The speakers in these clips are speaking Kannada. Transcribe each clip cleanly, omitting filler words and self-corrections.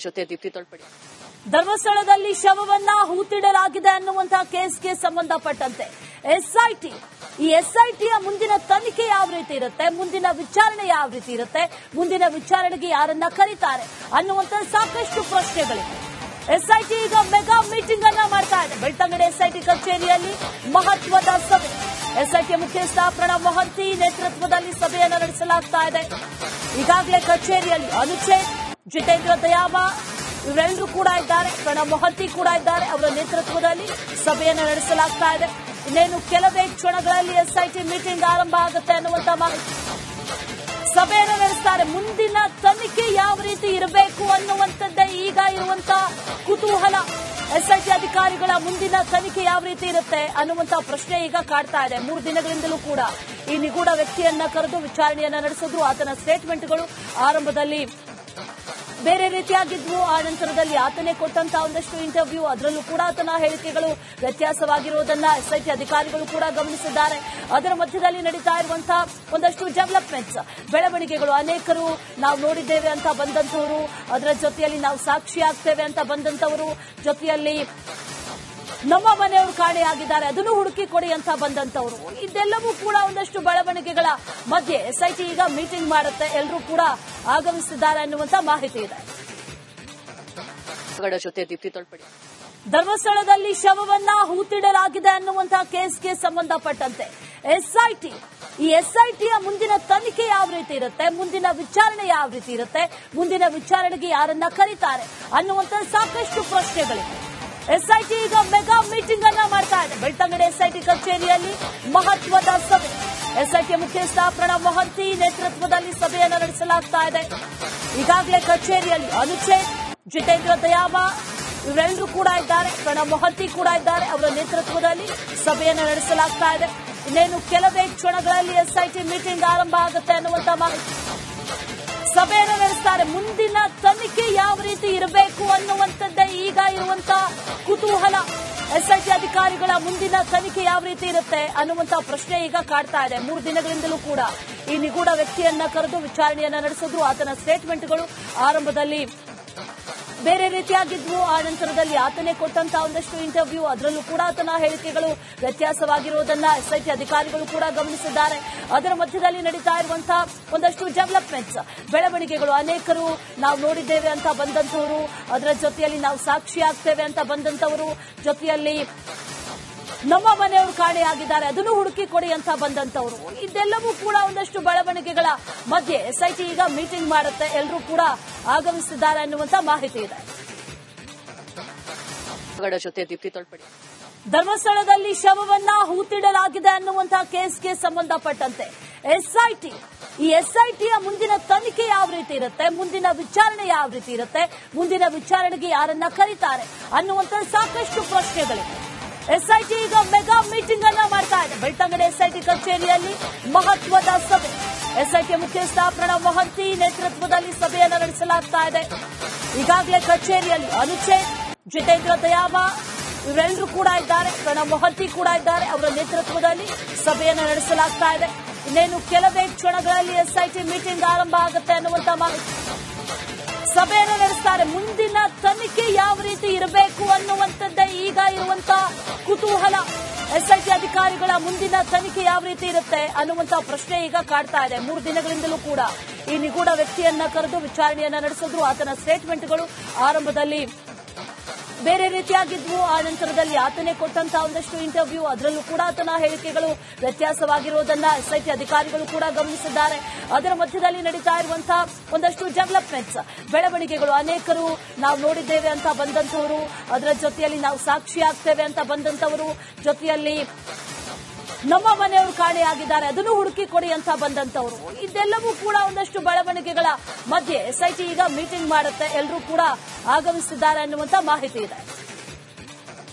ಜೊತೆ ದೀಪ್ತಿ ತೊಳ್ಪಡಿ. ಧರ್ಮಸ್ಥಳದಲ್ಲಿ ಶವವನ್ನ ಹೂತಿಡಲಾಗಿದೆ ಅನ್ನುವಂತಹ ಕೇಸ್ಗೆ ಸಂಬಂಧಪಟ್ಟಂತೆ ಎಸ್ಐಟಿ ಈ ಎಸ್ಐಟಿಯ ಮುಂದಿನ ತನಿಖೆ ಯಾವ ರೀತಿ ಇರುತ್ತೆ, ಮುಂದಿನ ವಿಚಾರಣೆ ಯಾವ ರೀತಿ ಇರುತ್ತೆ, ಮುಂದಿನ ವಿಚಾರಣೆಗೆ ಯಾರನ್ನ ಕರೀತಾರೆ ಅನ್ನುವಂತ ಸಾಕಷ್ಟು ಪ್ರಶ್ನೆಗಳಿವೆ. ಎಸ್ಐಟಿ ಈಗ ಮೆಗಾ ಮೀಟಿಂಗ್ ಅನ್ನ ಮಾಡ್ತಾ ಇದೆ. ಬೆಳ್ತಂಗಡಿ ಎಸ್ಐಟಿ ಕಚೇರಿಯಲ್ಲಿ ಮಹತ್ವದ ಸಭೆ. ಎಸ್ಐಟಿ ಮುಖ್ಯಸ್ಥ ಪ್ರಣವ್ ಮೊಹಂತಿ ನೇತೃತ್ವದಲ್ಲಿ ಸಭೆಯನ್ನು ನಡೆಸಲಾಗ್ತಾ ಇದೆ. ಈಗಾಗಲೇ ಕಚೇರಿಯಲ್ಲಿ ಅನುಚೇತ್, ಜಿತೇಂದ್ರ ದಯಾಮ ಇವರೆಲ್ಲರೂ ಕೂಡ ಇದ್ದಾರೆ. ಪ್ರಣವ್ ಮೊಹಂತಿ ಕೂಡ ಇದ್ದಾರೆ. ಅವರ ನೇತೃತ್ವದಲ್ಲಿ ಸಭೆಯನ್ನು ನಡೆಸಲಾಗ್ತಾ ಇದೆ. ಇನ್ನೇನು ಕೆಲವೇ ಕ್ಷಣಗಳಲ್ಲಿ ಎಸ್ಐಟಿ ಮೀಟಿಂಗ್ ಆರಂಭ ಆಗುತ್ತೆ ಅನ್ನುವಂತ ಮಾಹಿತಿ. ಸಭೆಯನ್ನು ನಡೆಸ್ತಾರೆ. ಮುಂದಿನ ತನಿಖೆ ಯಾವ ರೀತಿ ಇರಬೇಕು ಅನ್ನುವಂಥದ್ದೇ ಈಗ ಇರುವಂತ ಕುತೂಹಲ. ಎಸ್ಐಟಿ ಅಧಿಕಾರಿಗಳ ಮುಂದಿನ ತನಿಖೆ ಯಾವ ರೀತಿ ಇರುತ್ತೆ ಅನ್ನುವಂತ ಪ್ರಶ್ನೆ ಈಗ ಕಾಡ್ತಾ ಇದೆ. 3 ದಿನಗಳಿಂದಲೂ ಕೂಡ ಈ ನಿಗೂಢ ವ್ಯಕ್ತಿಯನ್ನ ಕರೆದು ವಿಚಾರಣೆಯನ್ನ ನಡೆಸಿದ್ರು. ಆತನ ಸ್ಟೇಟ್ಮೆಂಟ್ಗಳು ಆರಂಭದಲ್ಲಿ ಬೇರೆ ರೀತಿಯಾಗಿದ್ವು. ಆ ನಂತರದಲ್ಲಿ ಆತನೇ ಕೊಟ್ಟಂತಹ ಒಂದಷ್ಟು ಇಂಟರ್ವ್ಯೂ, ಅದರಲ್ಲೂ ಕೂಡ ಆತನ ಹೇಳಿಕೆಗಳು ವ್ಯತ್ಯಾಸವಾಗಿರುವುದನ್ನು ಎಸ್ಐಟಿ ಅಧಿಕಾರಿಗಳು ಕೂಡ ಗಮನಿಸಿದ್ದಾರೆ. ಅದರ ಮಧ್ಯದಲ್ಲಿ ನಡೀತಾ ಇರುವಂತಹ ಒಂದಷ್ಟು ಡೆವಲಪ್ಮೆಂಟ್ಸ್, ಬೆಳವಣಿಗೆಗಳು, ಅನೇಕರು ನಾವು ನೋಡಿದ್ದೇವೆ ಅಂತ ಬಂದಂತವರು, ಅದರ ಜೊತೆಯಲ್ಲಿ ನಾವು ಸಾಕ್ಷಿಯಾಗ್ತೇವೆ ಅಂತ ಬಂದಂತವರು, ಜೊತೆಯಲ್ಲಿ ನಮ್ಮ ಮನೆಯವರು ಕಾಣೆಯಾಗಿದ್ದಾರೆ ಅದನ್ನು ಹುಡುಕಿ ಕೊಡಿ ಅಂತ ಬಂದಂತವರು, ಇದೆಲ್ಲವೂ ಕೂಡ ಒಂದಷ್ಟು ಬೆಳವಣಿಗೆಗಳ ಮಧ್ಯೆ ಎಸ್ಐಟಿ ಈಗ ಮೀಟಿಂಗ್ ಮಾಡುತ್ತೆ. ಎಲ್ಲರೂ ಕೂಡ ಆಗಮಿಸಿದ್ದಾರೆ ಅನ್ನುವಂತ ಮಾಹಿತಿ ಇದೆ. ಜೊತೆ ದೀಪ್ತಿ ತೊಳ್ಪಡಿ. ಧರ್ಮಸ್ಥಳದಲ್ಲಿ ಶವವನ್ನ ಹೂತಿಡಲಾಗಿದೆ ಅನ್ನುವಂತಹ ಕೇಸ್ಗೆ ಸಂಬಂಧಪಟ್ಟಂತೆ ಎಸ್ಐಟಿ ಈ ಎಸ್ಐಟಿಯ ಮುಂದಿನ ತನಿಖೆ ಯಾವ ರೀತಿ ಇರುತ್ತೆ, ಮುಂದಿನ ವಿಚಾರಣೆ ಯಾವ ರೀತಿ ಇರುತ್ತೆ, ಮುಂದಿನ ವಿಚಾರಣೆಗೆ ಯಾರನ್ನ ಕರೀತಾರೆ ಅನ್ನುವಂತ ಸಾಕಷ್ಟು ಪ್ರಶ್ನೆಗಳಿವೆ. ಎಸ್ಐಟಿ ಈಗ ಮೆಗಾ ಮೀಟಿಂಗ್ ಅನ್ನ ಮಾಡ್ತಾ ಇದೆ. ಬೆಳ್ತಂಗಡಿ ಎಸ್ಐಟಿ ಕಚೇರಿಯಲ್ಲಿ ಮಹತ್ವದ ಸಭೆ. ಎಸ್ಐಟಿ ಮುಖ್ಯಸ್ಥ ಪ್ರಣವ್ ಮೊಹಂತಿ ನೇತೃತ್ವದಲ್ಲಿ ಸಭೆಯನ್ನು ನಡೆಸಲಾಗ್ತಾ ಇದೆ. ಈಗಾಗಲೇ ಕಚೇರಿಯಲ್ಲಿ ಅನುಚೇತ್, ಜಿತೇಂದ್ರ ದಯಾಮ ಇವರೆಲ್ಲರೂ ಕೂಡ ಇದ್ದಾರೆ. ಪ್ರಣವ್ ಮೊಹಂತಿ ಕೂಡ ಇದ್ದಾರೆ. ಅವರ ನೇತೃತ್ವದಲ್ಲಿ ಸಭೆಯನ್ನು ನಡೆಸಲಾಗ್ತಾ ಇದೆ. ಇನ್ನೇನು ಕೆಲವೇ ಕ್ಷಣಗಳಲ್ಲಿ ಎಸ್ಐಟಿ ಮೀಟಿಂಗ್ ಆರಂಭ ಆಗುತ್ತೆ ಅನ್ನುವಂತ ಮಾಹಿತಿ. ಸಭೆಯನ್ನು ನಡೆಸ್ತಾರೆ. ಮುಂದಿನ ತನಿಖೆ ಯಾವ ರೀತಿ ಇರಬೇಕು ಅನ್ನುವಂಥದ್ದೇ ಈಗ ಇರುವಂತ ಕುತೂಹಲ. ಎಸ್ಐಟಿ ಅಧಿಕಾರಿಗಳ ಮುಂದಿನ ತನಿಖೆ ಯಾವ ರೀತಿ ಇರುತ್ತೆ ಅನ್ನುವಂತ ಪ್ರಶ್ನೆ ಈಗ ಕಾಡ್ತಾ ಇದೆ. 3 ದಿನಗಳಿಂದಲೂ ಕೂಡ ಈ ನಿಗೂಢ ವ್ಯಕ್ತಿಯನ್ನ ಕರೆದು ವಿಚಾರಣೆಯನ್ನ ನಡೆಸಿದ್ರು. ಆತನ ಸ್ಟೇಟ್ಮೆಂಟ್ಗಳು ಆರಂಭದಲ್ಲಿ ಬೇರೆ ರೀತಿಯಾಗಿದ್ವು. ಆ ನಂತರದಲ್ಲಿ ಆತನೇ ಕೊಟ್ಟಂತಹ ಒಂದಷ್ಟು ಇಂಟರ್ವ್ಯೂ, ಅದರಲ್ಲೂ ಕೂಡ ಆತನ ಹೇಳಿಕೆಗಳು ವ್ಯತ್ಯಾಸವಾಗಿರುವುದನ್ನು ಎಸ್ಐಟಿ ಅಧಿಕಾರಿಗಳು ಕೂಡ ಗಮನಿಸಿದ್ದಾರೆ. ಅದರ ಮಧ್ಯದಲ್ಲಿ ನಡೀತಾ ಇರುವಂತಹ ಒಂದಷ್ಟು ಡೆವಲಪ್ಮೆಂಟ್ಸ್, ಬೆಳವಣಿಗೆಗಳು, ಅನೇಕರು ನಾವು ನೋಡಿದ್ದೇವೆ ಅಂತ ಬಂದಂತವರು, ಅದರ ಜೊತೆಯಲ್ಲಿ ನಾವು ಸಾಕ್ಷಿಯಾಗ್ತೇವೆ ಅಂತ ಬಂದಂತವರು, ಜೊತೆಯಲ್ಲಿ ನಮ್ಮ ಮನೆಯವರು ಕಾಣೆಯಾಗಿದ್ದಾರೆ ಅದನ್ನು ಹುಡುಕಿ ಕೊಡಿ ಅಂತ ಬಂದಂತವರು, ಇದೆಲ್ಲವೂ ಕೂಡ ಒಂದಷ್ಟು ಬೆಳವಣಿಗೆಗಳ ಮಧ್ಯೆ ಎಸ್ಐಟಿ ಈಗ ಮೀಟಿಂಗ್ ಮಾಡುತ್ತೆ. ಎಲ್ಲರೂ ಕೂಡ ಆಗಮಿಸಿದ್ದಾರೆ ಅನ್ನುವಂತ ಮಾಹಿತಿ ಇದೆ. ಜೊತೆ ದೀಪ್ತಿ ತೊಳ್ಪಡಿ. ಧರ್ಮಸ್ಥಳದಲ್ಲಿ ಶವವನ್ನ ಹೂತಿಡಲಾಗಿದೆ ಅನ್ನುವಂತಹ ಕೇಸ್ಗೆ ಸಂಬಂಧಪಟ್ಟಂತೆ ಎಸ್ಐಟಿ ಈ ಎಸ್ಐಟಿಯ ಮುಂದಿನ ತನಿಖೆ ಯಾವ ರೀತಿ ಇರುತ್ತೆ, ಮುಂದಿನ ವಿಚಾರಣೆ ಯಾವ ರೀತಿ ಇರುತ್ತೆ, ಮುಂದಿನ ವಿಚಾರಣೆಗೆ ಯಾರನ್ನ ಕರೀತಾರೆ ಅನ್ನುವಂತ ಸಾಕಷ್ಟು ಪ್ರಶ್ನೆಗಳಿವೆ. ಎಸ್ಐಟಿ ಈಗ ಮೆಗಾ ಮೀಟಿಂಗ್ ಅನ್ನ ಮಾಡ್ತಾ ಇದೆ. ಬೆಳ್ತಂಗಡಿ ಎಸ್ಐಟಿ ಕಚೇರಿಯಲ್ಲಿ ಮಹತ್ವದ ಸಭೆ. ಎಸ್ಐಟಿ ಮುಖ್ಯಸ್ಥ ಪ್ರಣವ್ ಮೊಹಂತಿ ನೇತೃತ್ವದಲ್ಲಿ ಸಭೆಯನ್ನು ನಡೆಸಲಾಗ್ತಾ ಇದೆ. ಈಗಾಗಲೇ ಕಚೇರಿಯಲ್ಲಿ ಅನುಚೇತ್, ಜಿತೇಂದ್ರ ದಯಾಮ ಇವರೆಲ್ಲರೂ ಕೂಡ ಇದ್ದಾರೆ. ಪ್ರಣವ್ ಮೊಹಂತಿ ಕೂಡ ಇದ್ದಾರೆ. ಅವರ ನೇತೃತ್ವದಲ್ಲಿ ಸಭೆಯನ್ನು ನಡೆಸಲಾಗ್ತಾ ಇದೆ. ಇನ್ನೇನು ಕೆಲವೇ ಕ್ಷಣಗಳಲ್ಲಿ ಎಸ್ಐಟಿ ಮೀಟಿಂಗ್ ಆರಂಭ ಆಗುತ್ತೆ ಅನ್ನುವಂತ ಮಾಹಿತಿ. ಸಭೆಯನ್ನು ನಡೆಸ್ತಾರೆ. ಮುಂದಿನ ತನಿಖೆ ಯಾವ ರೀತಿ ಇರಬೇಕು ಅನ್ನುವಂಥದ್ದೇ ಈಗ ಇರುವಂತ ಕುತೂಹಲ. ಎಸ್ಐಟಿ ಅಧಿಕಾರಿಗಳ ಮುಂದಿನ ತನಿಖೆ ಯಾವ ರೀತಿ ಇರುತ್ತೆ ಅನ್ನುವಂತ ಪ್ರಶ್ನೆ ಈಗ ಕಾಡ್ತಾ ಇದೆ. 3 ದಿನಗಳಿಂದಲೂ ಕೂಡ ಈ ನಿಗೂಢ ವ್ಯಕ್ತಿಯನ್ನ ಕರೆದು ವಿಚಾರಣೆಯನ್ನ ನಡೆಸಿದ್ರು. ಆತನ ಸ್ಟೇಟ್ಮೆಂಟ್ಗಳು ಆರಂಭದಲ್ಲಿ ಬೇರೆ ರೀತಿಯಾಗಿದ್ವು. ಆ ನಂತರದಲ್ಲಿ ಆತನೇ ಕೊಟ್ಟಂತಹ ಒಂದಷ್ಟು ಇಂಟರ್ವ್ಯೂ, ಅದರಲ್ಲೂ ಕೂಡ ಆತನ ಹೇಳಿಕೆಗಳು ವ್ಯತ್ಯಾಸವಾಗಿರುವುದನ್ನು ಎಸ್ಐಟಿ ಅಧಿಕಾರಿಗಳು ಕೂಡ ಗಮನಿಸಿದ್ದಾರೆ. ಅದರ ಮಧ್ಯದಲ್ಲಿ ನಡೀತಾ ಇರುವಂತಹ ಒಂದಷ್ಟು ಡೆವಲಪ್ಮೆಂಟ್ಸ್, ಬೆಳವಣಿಗೆಗಳು, ಅನೇಕರು ನಾವು ನೋಡಿದ್ದೇವೆ ಅಂತ ಬಂದಂತವರು, ಅದರ ಜೊತೆಯಲ್ಲಿ ನಾವು ಸಾಕ್ಷಿಯಾಗ್ತೇವೆ ಅಂತ ಬಂದಂತವರು, ಜೊತೆಯಲ್ಲಿ ನಮ್ಮ ಮನೆಯವರು ಕಾಣೆಯಾಗಿದ್ದಾರೆ ಅದನ್ನು ಹುಡುಕಿ ಕೊಡಿ ಅಂತ ಬಂದಂತವರು, ಇದೆಲ್ಲವೂ ಕೂಡ ಒಂದಷ್ಟು ಬೆಳವಣಿಗೆಗಳ ಮಧ್ಯೆ ಎಸ್ಐಟಿ ಈಗ ಮೀಟಿಂಗ್ ಮಾಡುತ್ತೆ. ಎಲ್ಲರೂ ಕೂಡ ಆಗಮಿಸಿದ್ದಾರೆ ಅನ್ನುವಂತ ಮಾಹಿತಿ ಇದೆ.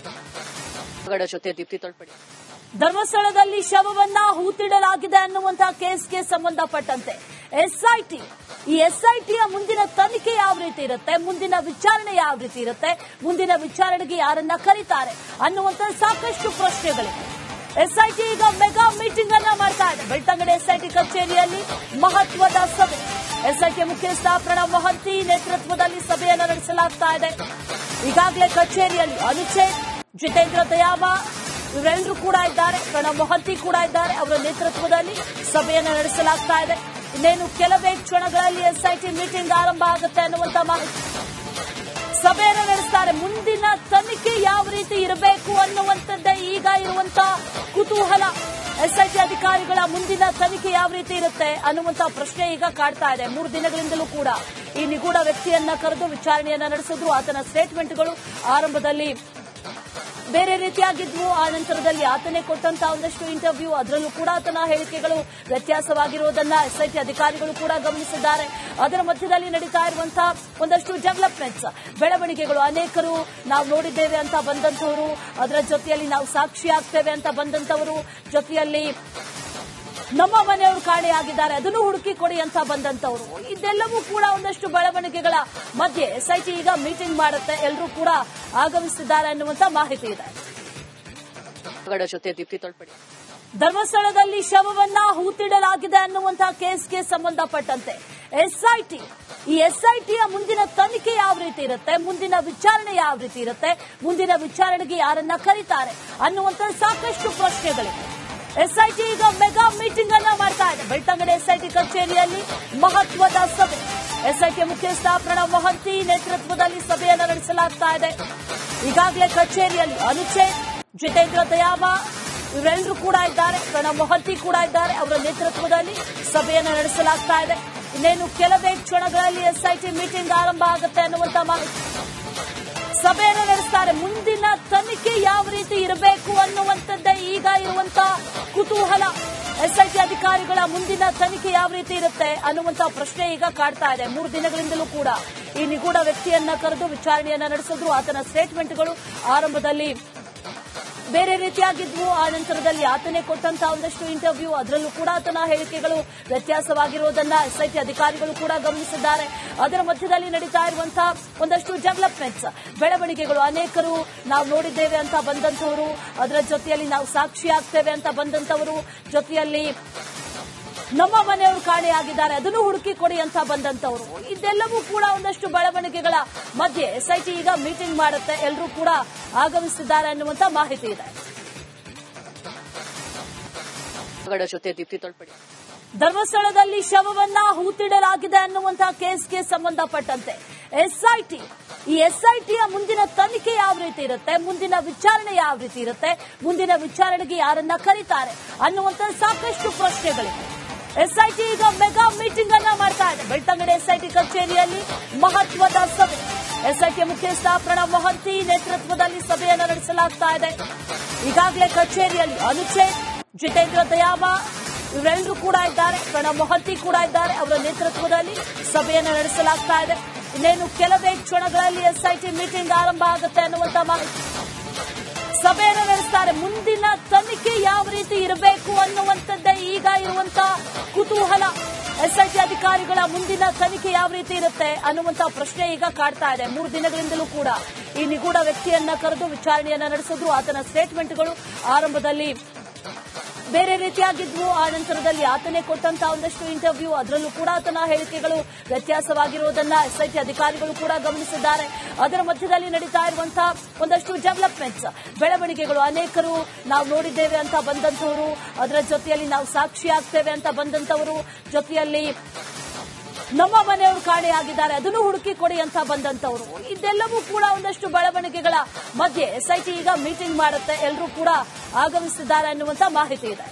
ಜೊತೆ ದೀಪ್ತಿ ತೊಳ್ಪಡಿ. ಧರ್ಮಸ್ಥಳದಲ್ಲಿ ಶವವನ್ನ ಹೂತಿಡಲಾಗಿದೆ ಅನ್ನುವಂತಹ ಕೇಸ್ಗೆ ಸಂಬಂಧಪಟ್ಟಂತೆ ಎಸ್ಐಟಿ ಈ ಎಸ್ಐಟಿಯ ಮುಂದಿನ ತನಿಖೆ ಯಾವ ರೀತಿ ಇರುತ್ತೆ, ಮುಂದಿನ ವಿಚಾರಣೆ ಯಾವ ರೀತಿ ಇರುತ್ತೆ, ಮುಂದಿನ ವಿಚಾರಣೆಗೆ ಯಾರನ್ನ ಕರೀತಾರೆ ಅನ್ನುವಂತ ಸಾಕಷ್ಟು ಪ್ರಶ್ನೆಗಳಿವೆ. ಎಸ್ಐಟಿ ಈಗ ಮೆಗಾ ಮೀಟಿಂಗ್ ಅನ್ನ ಮಾಡ್ತಾ ಇದೆ. ಬೆಳ್ತಂಗಡಿ ಎಸ್ಐಟಿ ಕಚೇರಿಯಲ್ಲಿ ಮಹತ್ವದ ಸಭೆ. ಎಸ್ಐಟಿ ಮುಖ್ಯಸ್ಥ ಪ್ರಣವ್ ಮೊಹಂತಿ ನೇತೃತ್ವದಲ್ಲಿ ಸಭೆಯನ್ನು ನಡೆಸಲಾಗ್ತಾ ಇದೆ. ಈಗಾಗಲೇ ಕಚೇರಿಯಲ್ಲಿ ಅನುಚೇತ್, ಜಿತೇಂದ್ರ ದಯಾಮ ಇವರೆಲ್ಲರೂ ಕೂಡ ಇದ್ದಾರೆ. ಪ್ರಣವ್ ಮೊಹಂತಿ ಕೂಡ ಇದ್ದಾರೆ. ಅವರ ನೇತೃತ್ವದಲ್ಲಿ ಸಭೆಯನ್ನು ನಡೆಸಲಾಗ್ತಾ ಇದೆ. ಇನ್ನೇನು ಕೆಲವೇ ಕ್ಷಣಗಳಲ್ಲಿ ಎಸ್ಐಟಿ ಮೀಟಿಂಗ್ ಆರಂಭ ಆಗುತ್ತೆ ಅನ್ನುವಂತ ಮಾಹಿತಿ. ಸಭೆಯನ್ನು ನಡೆಸ್ತಾರೆ. ಮುಂದಿನ ತನಿಖೆ ಯಾವ ರೀತಿ ಇರಬೇಕು ಅನ್ನುವಂಥದ್ದೇ ಈಗ ಇರುವಂತ ಕುತೂಹಲ. ಎಸ್ಐಟಿ ಅಧಿಕಾರಿಗಳ ಮುಂದಿನ ತನಿಖೆ ಯಾವ ರೀತಿ ಇರುತ್ತೆ ಅನ್ನುವಂತ ಪ್ರಶ್ನೆ ಈಗ ಕಾಡ್ತಾ ಇದೆ. 3 ದಿನಗಳಿಂದಲೂ ಕೂಡ ಈ ನಿಗೂಢ ವ್ಯಕ್ತಿಯನ್ನ ಕರೆದು ವಿಚಾರಣೆಯನ್ನ ನಡೆಸಿದ್ರು. ಆತನ ಸ್ಟೇಟ್ಮೆಂಟ್ಗಳು ಆರಂಭದಲ್ಲಿ ಬೇರೆ ರೀತಿಯಾಗಿದ್ವು. ಆ ನಂತರದಲ್ಲಿ ಆತನೇ ಕೊಟ್ಟಂತಹ ಒಂದಷ್ಟು ಇಂಟರ್ವ್ಯೂ, ಅದರಲ್ಲೂ ಕೂಡ ಆತನ ಹೇಳಿಕೆಗಳು ವ್ಯತ್ಯಾಸವಾಗಿರುವುದನ್ನ ಎಸ್ಐಟಿ ಅಧಿಕಾರಿಗಳು ಕೂಡ ಗಮನಿಸಿದ್ದಾರೆ. ಅದರ ಮಧ್ಯದಲ್ಲಿ ನಡೀತಾ ಇರುವಂತಹ ಒಂದಷ್ಟು ಡೆವಲಪ್ಮೆಂಟ್ಸ್, ಬೆಳವಣಿಗೆಗಳು, ಅನೇಕರು ನಾವು ನೋಡಿದ್ದೇವೆ ಅಂತ ಬಂದಂತವರು, ಅದರ ಜೊತೆಯಲ್ಲಿ ನಾವು ಸಾಕ್ಷಿ ಆಗ್ತೇವೆ ಅಂತ ಬಂದಂತವರು, ಜೊತೆಯಲ್ಲಿ ನಮ್ಮ ಮನೆಯವರು ಕಾಣೆಯಾಗಿದ್ದಾರೆ ಅದನ್ನು ಹುಡುಕಿ ಕೊಡಿ ಅಂತ ಬಂದಂತವರು, ಇದೆಲ್ಲವೂ ಕೂಡ ಒಂದಷ್ಟು ಬೆಳವಣಿಗೆಗಳ ಮಧ್ಯೆ ಎಸ್ಐಟಿ ಈಗ ಮೀಟಿಂಗ್ ಮಾಡುತ್ತೆ. ಎಲ್ಲರೂ ಕೂಡ ಆಗಮಿಸಿದ್ದಾರೆ ಅನ್ನುವಂತ ಮಾಹಿತಿ ಇದೆ. ಜೊತೆ ದೀಪ್ತಿ ತಳ್ಪಡಿ. ಧರ್ಮಸ್ಥಳದಲ್ಲಿ ಶವವನ್ನ ಹೂತಿಡಲಾಗಿದೆ ಅನ್ನುವಂತಹ ಕೇಸ್ಗೆ ಸಂಬಂಧಪಟ್ಟಂತೆ ಈ ಎಸ್ಐಟಿಯ ಮುಂದಿನ ತನಿಖೆ ಯಾವ ರೀತಿ ಇರುತ್ತೆ, ಮುಂದಿನ ವಿಚಾರಣೆ ಯಾವ ರೀತಿ ಇರುತ್ತೆ, ಮುಂದಿನ ವಿಚಾರಣೆಗೆ ಯಾರನ್ನ ಕರೀತಾರೆ ಅನ್ನುವಂತ ಸಾಕಷ್ಟು ಪ್ರಶ್ನೆಗಳಿವೆ. ಎಸ್ಐಟಿ ಈಗ ಮೆಗಾ ಮೀಟಿಂಗ್ ಅನ್ನ ಮಾಡ್ತಾ ಇದೆ. ಬೆಳ್ತಂಗಡಿ ಎಸ್ಐಟಿ ಕಚೇರಿಯಲ್ಲಿ ಮಹತ್ವದ ಸಭೆ. ಎಸ್ಐಟಿ ಮುಖ್ಯಸ್ಥ ಪ್ರಣವ್ ಮೊಹಂತಿ ನೇತೃತ್ವದಲ್ಲಿ ಸಭೆಯನ್ನು ನಡೆಸಲಾಗ್ತಾ ಇದೆ. ಈಗಾಗಲೇ ಕಚೇರಿಯಲ್ಲಿ ಅನುಚೇತ್, ಜಿತೇಂದ್ರ ದಯಾಮ ಇವರೆಲ್ಲರೂ ಕೂಡ ಇದ್ದಾರೆ. ಪ್ರಣವ್ ಮೊಹಂತಿ ಕೂಡ ಇದ್ದಾರೆ. ಅವರ ನೇತೃತ್ವದಲ್ಲಿ ಸಭೆಯನ್ನು ನಡೆಸಲಾಗ್ತಾ ಇದೆ. ಇನ್ನೇನು ಕೆಲವೇ ಕ್ಷಣಗಳಲ್ಲಿ ಎಸ್ಐಟಿ ಮೀಟಿಂಗ್ ಆರಂಭ ಆಗುತ್ತೆ ಅನ್ನುವಂತ ಮಾಹಿತಿ. ಸಭೆಯನ್ನು ನಡೆಸ್ತಾರೆ. ಮುಂದಿನ ತನಿಖೆ ಯಾವ ರೀತಿ ಇರಬೇಕು ಅನ್ನುವಂಥದ್ದೇ ಈಗ ಇರುವಂತ ಕುತೂಹಲ. ಎಸ್ಐಟಿ ಅಧಿಕಾರಿಗಳ ಮುಂದಿನ ತನಿಖೆ ಯಾವ ರೀತಿ ಇರುತ್ತೆ ಅನ್ನುವಂತ ಪ್ರಶ್ನೆ ಈಗ ಕಾಡ್ತಾ ಇದೆ. 3 ದಿನಗಳಿಂದಲೂ ಕೂಡ ಈ ನಿಗೂಢ ವ್ಯಕ್ತಿಯನ್ನ ಕರೆದು ವಿಚಾರಣೆಯನ್ನ ನಡೆಸಿದ್ರು. ಆತನ ಸ್ಟೇಟ್ಮೆಂಟ್ಗಳು ಆರಂಭದಲ್ಲಿ ಬೇರೆ ರೀತಿಯಾಗಿದ್ವು. ಆ ನಂತರದಲ್ಲಿ ಆತನೇ ಕೊಟ್ಟಂತಹ ಒಂದಷ್ಟು ಇಂಟರ್ವ್ಯೂ, ಅದರಲ್ಲೂ ಕೂಡ ಆತನ ಹೇಳಿಕೆಗಳು ವ್ಯತ್ಯಾಸವಾಗಿರುವುದನ್ನ ಎಸ್ಐಟಿ ಅಧಿಕಾರಿಗಳು ಕೂಡ ಗಮನಿಸಿದ್ದಾರೆ. ಅದರ ಮಧ್ಯದಲ್ಲಿ ನಡೀತಾ ಇರುವಂತಹ ಒಂದಷ್ಟು ಡೆವಲಪ್ಮೆಂಟ್ಸ್, ಬೆಳವಣಿಗೆಗಳು, ಅನೇಕರು ನಾವು ನೋಡಿದ್ದೇವೆ ಅಂತ ಬಂದಂತವರು, ಅದರ ಜೊತೆಯಲ್ಲಿ ನಾವು ಸಾಕ್ಷಿ ಆಗ್ತೇವೆ ಅಂತ ಬಂದಂತವರು, ಜೊತೆಯಲ್ಲಿ ನಮ್ಮ ಮನೆಯವರು ಕಾಣೆಯಾಗಿದ್ದಾರೆ ಅದನ್ನು ಹುಡುಕಿ ಕೊಡಿ ಅಂತ ಬಂದಂತವರು, ಇದೆಲ್ಲವೂ ಕೂಡ ಒಂದಷ್ಟು ಬೆಳವಣಿಗೆಗಳ ಮಧ್ಯೆ ಎಸ್ಐಟಿ ಈಗ ಮೀಟಿಂಗ್ ಮಾಡುತ್ತೆ. ಎಲ್ಲರೂ ಕೂಡ ಆಗಮಿಸಿದ್ದಾರೆ ಅನ್ನುವಂತ ಮಾಹಿತಿ ಇದೆ. ಜೊತೆ ದೀಪ್ತಿ ತಳ್ಪಡಿ. ಧರ್ಮಸ್ಥಳದಲ್ಲಿ ಶವವನ್ನ ಹೂತಿಡಲಾಗಿದೆ ಅನ್ನುವಂತಹ ಕೇಸ್ಗೆ ಸಂಬಂಧಪಟ್ಟಂತೆ ಈ ಎಸ್ಐಟಿಯ ಮುಂದಿನ ತನಿಖೆ ಯಾವ ರೀತಿ ಇರುತ್ತೆ, ಮುಂದಿನ ವಿಚಾರಣೆ ಯಾವ ರೀತಿ ಇರುತ್ತೆ, ಮುಂದಿನ ವಿಚಾರಣೆಗೆ ಯಾರನ್ನ ಕರೀತಾರೆ ಅನ್ನುವಂತ ಸಾಕಷ್ಟು ಪ್ರಶ್ನೆಗಳಿವೆ. ಎಸ್ಐಟಿ ಈಗ ಮೆಗಾ ಮೀಟಿಂಗ್ ಅನ್ನ ಮಾಡ್ತಾ ಇದೆ. ಬೆಳ್ತಂಗಡಿ ಎಸ್ಐಟಿ ಕಚೇರಿಯಲ್ಲಿ ಮಹತ್ವದ ಸಭೆ. ಎಸ್ಐಟಿ ಮುಖ್ಯಸ್ಥ ಪ್ರಣವ್ ಮೊಹಂತಿ ನೇತೃತ್ವದಲ್ಲಿ ಸಭೆಯನ್ನು ನಡೆಸಲಾಗ್ತಾ ಇದೆ. ಈಗಾಗಲೇ ಕಚೇರಿಯಲ್ಲಿ ಅನುಚೇತ್, ಜಿತೇಂದ್ರ ದಯಾಮ ಇವರೆಲ್ಲರೂ ಕೂಡ ಇದ್ದಾರೆ. ಪ್ರಣವ್ ಮೊಹಂತಿ ಕೂಡ ಇದ್ದಾರೆ. ಅವರ ನೇತೃತ್ವದಲ್ಲಿ ಸಭೆಯನ್ನು ನಡೆಸಲಾಗ್ತಾ ಇದೆ. ಇನ್ನೇನು ಕೆಲವೇ ಕ್ಷಣಗಳಲ್ಲಿ ಎಸ್ಐಟಿ ಮೀಟಿಂಗ್ ಆರಂಭ ಆಗುತ್ತೆ ಅನ್ನುವಂತ ಮಾಹಿತಿ. ಸಭೆಯನ್ನು ನಡೆಸ್ತಾರೆ. ಮುಂದಿನ ತನಿಖೆ ಯಾವ ರೀತಿ ಇರಬೇಕು ಅನ್ನುವಂಥದ್ದೇ ಈಗ ಇರುವಂತ ಕುತೂಹಲ. ಎಸ್ಐಟಿ ಅಧಿಕಾರಿಗಳ ಮುಂದಿನ ತನಿಖೆ ಯಾವ ರೀತಿ ಇರುತ್ತೆ ಅನ್ನುವಂತ ಪ್ರಶ್ನೆ ಈಗ ಕಾಡ್ತಾ ಇದೆ. 3 ದಿನಗಳಿಂದಲೂ ಕೂಡ ಈ ನಿಗೂಢ ವ್ಯಕ್ತಿಯನ್ನ ಕರೆದು ವಿಚಾರಣೆಯನ್ನ ನಡೆಸಿದ್ರು. ಆತನ ಸ್ಟೇಟ್ಮೆಂಟ್ಗಳು ಆರಂಭದಲ್ಲಿ ಬೇರೆ ರೀತಿಯಾಗಿದ್ವು. ಆ ನಂತರದಲ್ಲಿ ಆತನೇ ಕೊಟ್ಟಂತಹ ಒಂದಷ್ಟು ಇಂಟರ್ವ್ಯೂ, ಅದರಲ್ಲೂ ಕೂಡ ಆತನ ಹೇಳಿಕೆಗಳು ವ್ಯತ್ಯಾಸವಾಗಿರುವುದನ್ನ ಎಸ್ಐಟಿ ಅಧಿಕಾರಿಗಳು ಕೂಡ ಗಮನಿಸಿದ್ದಾರೆ. ಅದರ ಮಧ್ಯದಲ್ಲಿ ನಡೀತಾ ಇರುವಂತಹ ಒಂದಷ್ಟು ಡೆವಲಪ್ಮೆಂಟ್ಸ್, ಬೆಳವಣಿಗೆಗಳು, ಅನೇಕರು ನಾವು ನೋಡಿದ್ದೇವೆ ಅಂತ ಬಂದಂತವರು, ಅದರ ಜೊತೆಯಲ್ಲಿ ನಾವು ಸಾಕ್ಷಿ ಆಗ್ತೇವೆ ಅಂತ ಬಂದಂತವರು, ಜೊತೆಯಲ್ಲಿ ನಮ್ಮ ಮನೆಯವರು ಕಾಣೆಯಾಗಿದ್ದಾರೆ ಅದನ್ನು ಹುಡುಕಿ ಕೊಡಿ ಅಂತ ಬಂದಂತವರು, ಇದೆಲ್ಲವೂ ಕೂಡ ಒಂದಷ್ಟು ಬೆಳವಣಿಗೆಗಳ ಮಧ್ಯೆ ಎಸ್ಐಟಿ ಈಗ ಮೀಟಿಂಗ್ ಮಾಡುತ್ತೆ. ಎಲ್ಲರೂ ಕೂಡ ಆಗಮಿಸಿದ್ದಾರೆ ಅನ್ನುವಂತ ಮಾಹಿತಿ ಇದೆ.